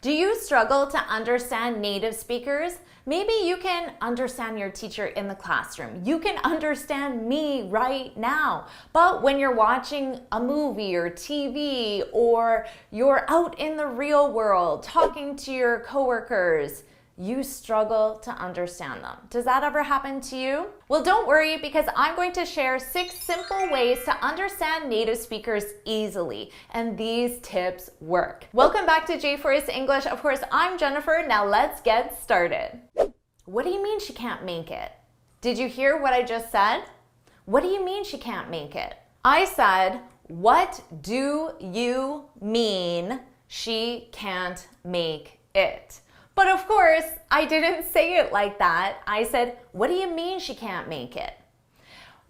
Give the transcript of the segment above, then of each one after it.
Do you struggle to understand native speakers? Maybe you can understand your teacher in the classroom. You can understand me right now. But when you're watching a movie or TV, or you're out in the real world talking to your coworkers, you struggle to understand them. Does that ever happen to you? Well, don't worry, because I'm going to share 6 simple ways to understand native speakers easily, and these tips work. Welcome back to JForrest English. Of course, I'm Jennifer. Now let's get started. What do you mean she can't make it? Did you hear what I just said? What do you mean she can't make it? I said, what do you mean she can't make it? But of course, I didn't say it like that. I said, what do you mean she can't make it?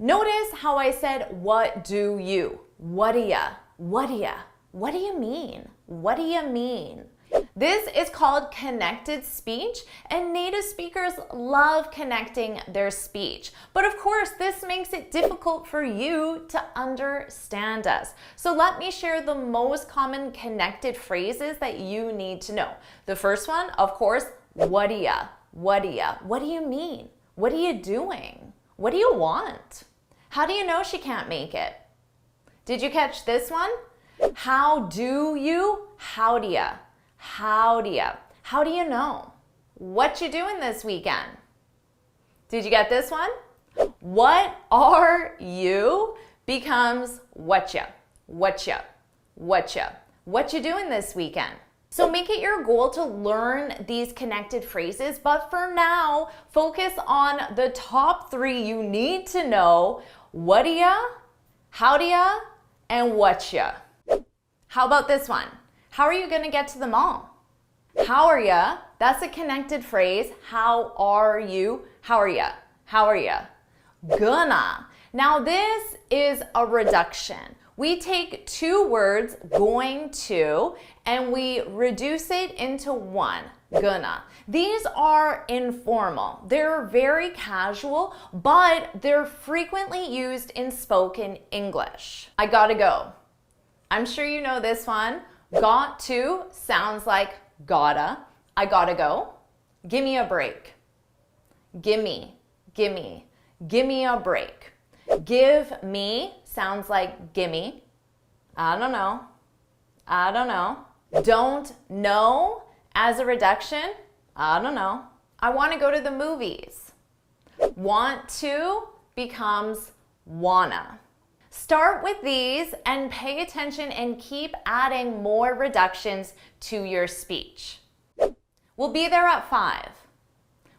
Notice how I said, what do you? What do ya? What do ya? What do you mean? What do you mean? This is called connected speech, and native speakers love connecting their speech. But of course, this makes it difficult for you to understand us. So let me share the most common connected phrases that you need to know. The first one, of course, what do ya? What do ya? What do you mean? What are you doing? What do you want? How do you know she can't make it? Did you catch this one? How do you? How do ya? How do ya? How do you know? What you doing this weekend? Did you get this one? What are you becomes what ya? What ya? What ya? What you doing this weekend? So make it your goal to learn these connected phrases, but for now, focus on the top 3 you need to know. What do ya? How do ya? And what ya? How about this one? How are you going to get to the mall? How are ya? That's a connected phrase. How are you? How are ya? How are ya? Gonna. Now this is a reduction. We take 2 words, going to, and we reduce it into one, gonna. These are informal. They're very casual, but they're frequently used in spoken English. I gotta go. I'm sure you know this one. Got to sounds like gotta. I gotta go. Give me a break. Gimme, gimme, give me a break. Give me sounds like gimme. I don't know. I don't know. Don't know as a reduction. I don't know. I want to go to the movies. Want to becomes wanna. Start with these and pay attention and keep adding more reductions to your speech. We'll be there at 5.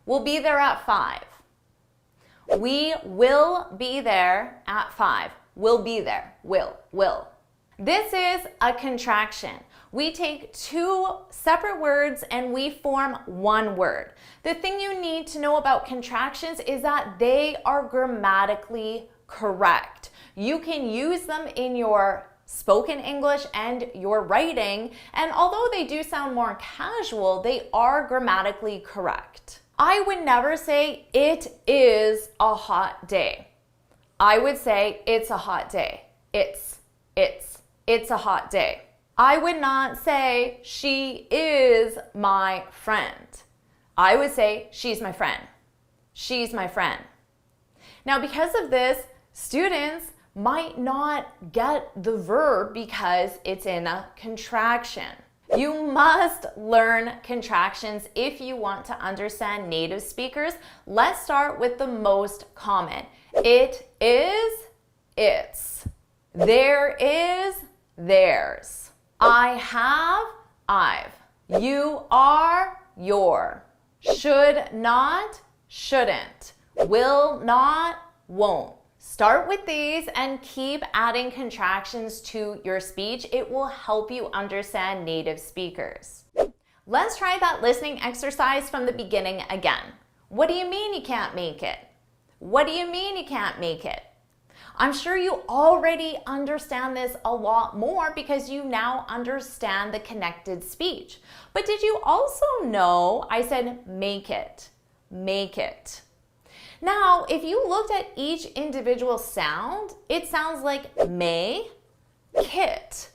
We'll be there at 5. We will be there at 5. We'll be there. Will. This is a contraction. We take 2 separate words and we form one word. The thing you need to know about contractions is that they are grammatically correct. You can use them in your spoken English and your writing, and although they do sound more casual, they are grammatically correct. I would never say it is a hot day. I would say it's a hot day. It's a hot day. I would not say she is my friend. I would say she's my friend. She's my friend. Now, because of this, students might not get the verb because it's in a contraction. You must learn contractions if you want to understand native speakers. Let's start with the most common. It is, it's. There is, theirs. I have, I've. You are, your. Should not, shouldn't. Will not, won't. Start with these and keep adding contractions to your speech. It will help you understand native speakers. Let's try that listening exercise from the beginning again. What do you mean you can't make it? What do you mean you can't make it? I'm sure you already understand this a lot more because you now understand the connected speech. But did you also know I said make it, make it? Now, if you looked at each individual sound, it sounds like may, kit.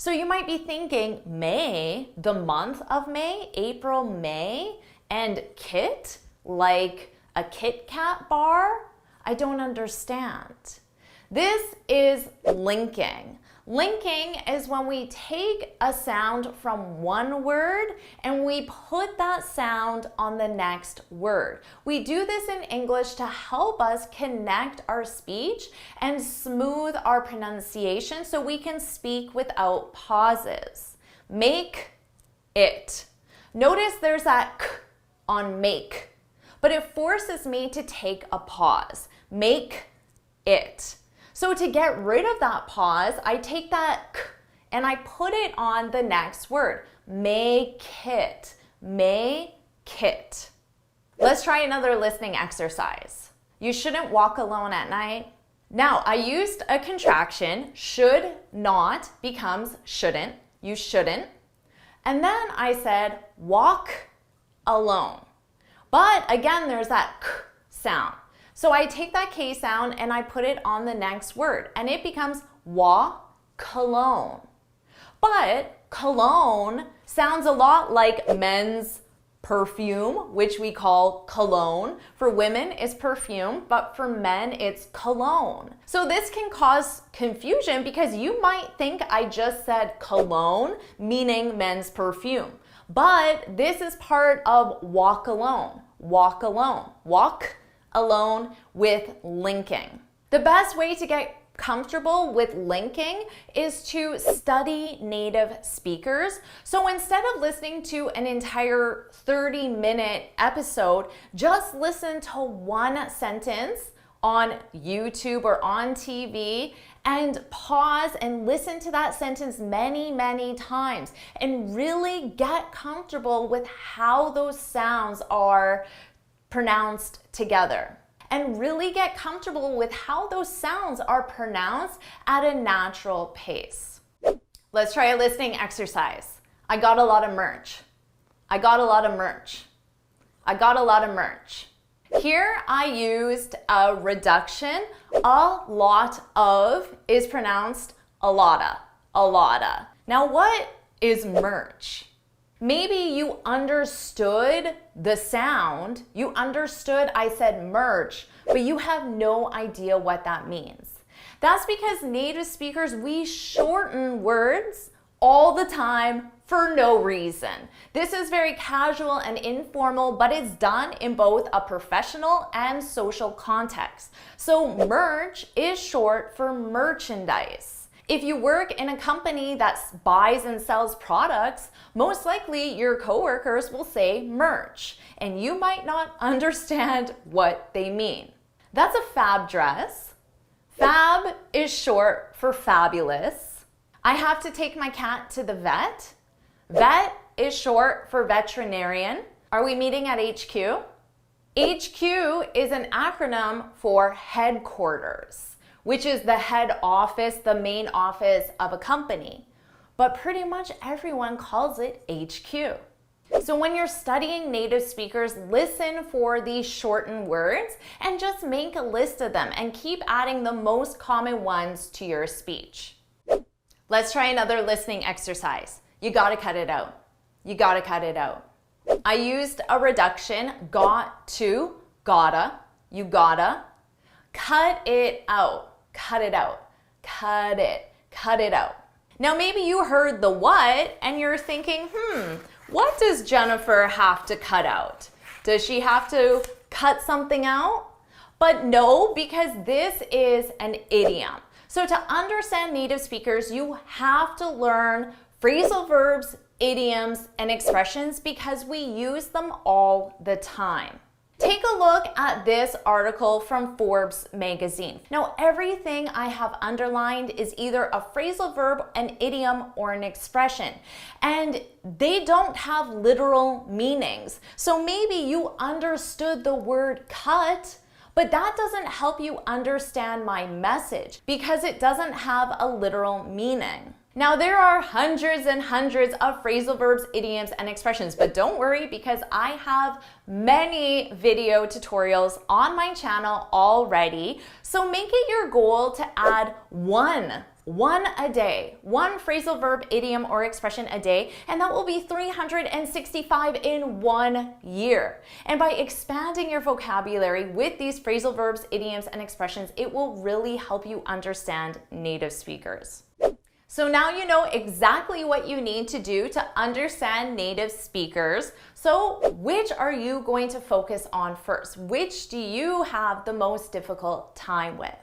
So you might be thinking May, the month of May, April, May, and kit, like a Kit Kat bar? I don't understand. This is linking. Linking is when we take a sound from one word and we put that sound on the next word. We do this in English to help us connect our speech and smooth our pronunciation so we can speak without pauses. Make it. Notice there's that k on make, but it forces me to take a pause. Make it. So to get rid of that pause, I take that k and I put it on the next word. Make it. Make it. Let's try another listening exercise. You shouldn't walk alone at night. Now, I used a contraction. Should not becomes shouldn't. You shouldn't. And then I said walk alone. But again, there's that k sound. So I take that K sound and I put it on the next word and it becomes cologne. But cologne sounds a lot like men's perfume, which we call cologne. For women, it's perfume, but for men, it's cologne. So this can cause confusion because you might think I just said cologne, meaning men's perfume. But this is part of walk alone. Walk alone. Walk alone with linking. The best way to get comfortable with linking is to study native speakers. So instead of listening to an entire 30-minute episode, just listen to one sentence on YouTube or on TV and pause and listen to that sentence many, many times and really get comfortable with how those sounds are pronounced together. And really get comfortable with how those sounds are pronounced at a natural pace. Let's try a listening exercise. I got a lot of merch. I got a lot of merch. I got a lot of merch. Here I used a reduction. A lot of is pronounced a lotta, a lotta. Now what is merch? Maybe you understood the sound, you understood I said merch, but you have no idea what that means. That's because native speakers, we shorten words all the time for no reason. This is very casual and informal, but it's done in both a professional and social context. So merch is short for merchandise. If you work in a company that buys and sells products, most likely your coworkers will say merch, and you might not understand what they mean. That's a fab dress. Fab is short for fabulous. I have to take my cat to the vet. Vet is short for veterinarian. Are we meeting at HQ? HQ is an acronym for headquarters, which is the head office, the main office of a company. But pretty much everyone calls it HQ. So when you're studying native speakers, listen for these shortened words and just make a list of them and keep adding the most common ones to your speech. Let's try another listening exercise. You gotta cut it out. You gotta cut it out. I used a reduction, got to, gotta, you gotta. Cut it out, cut it out, cut it out. Now maybe you heard the what and you're thinking, what does Jennifer have to cut out? Does she have to cut something out? But no, because this is an idiom. So to understand native speakers, you have to learn phrasal verbs, idioms, and expressions because we use them all the time. Take a look at this article from Forbes magazine. Now, everything I have underlined is either a phrasal verb, an idiom, or an expression. And they don't have literal meanings. So maybe you understood the word cut, but that doesn't help you understand my message because it doesn't have a literal meaning. Now, there are hundreds and hundreds of phrasal verbs, idioms, and expressions, but don't worry because I have many video tutorials on my channel already. So make it your goal to add one one a day, one phrasal verb, idiom, or expression a day, and that will be 365 in 1 year. And by expanding your vocabulary with these phrasal verbs, idioms, and expressions, it will really help you understand native speakers. So now you know exactly what you need to do to understand native speakers. So which are you going to focus on first? Which do you have the most difficult time with?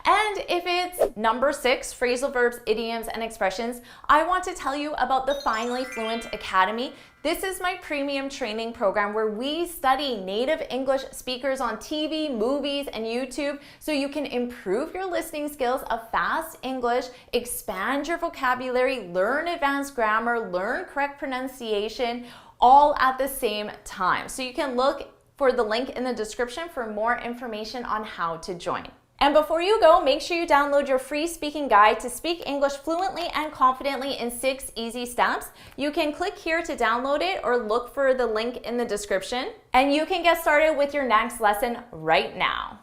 And if it's number 6, phrasal verbs, idioms, and expressions, I want to tell you about the Finally Fluent Academy. This is my premium training program where we study native English speakers on TV, movies, and YouTube so you can improve your listening skills of fast English, expand your vocabulary, learn advanced grammar, learn correct pronunciation, all at the same time. So you can look for the link in the description for more information on how to join. And before you go, make sure you download your free speaking guide to speak English fluently and confidently in 6 easy steps. You can click here to download it or look for the link in the description. And you can get started with your next lesson right now.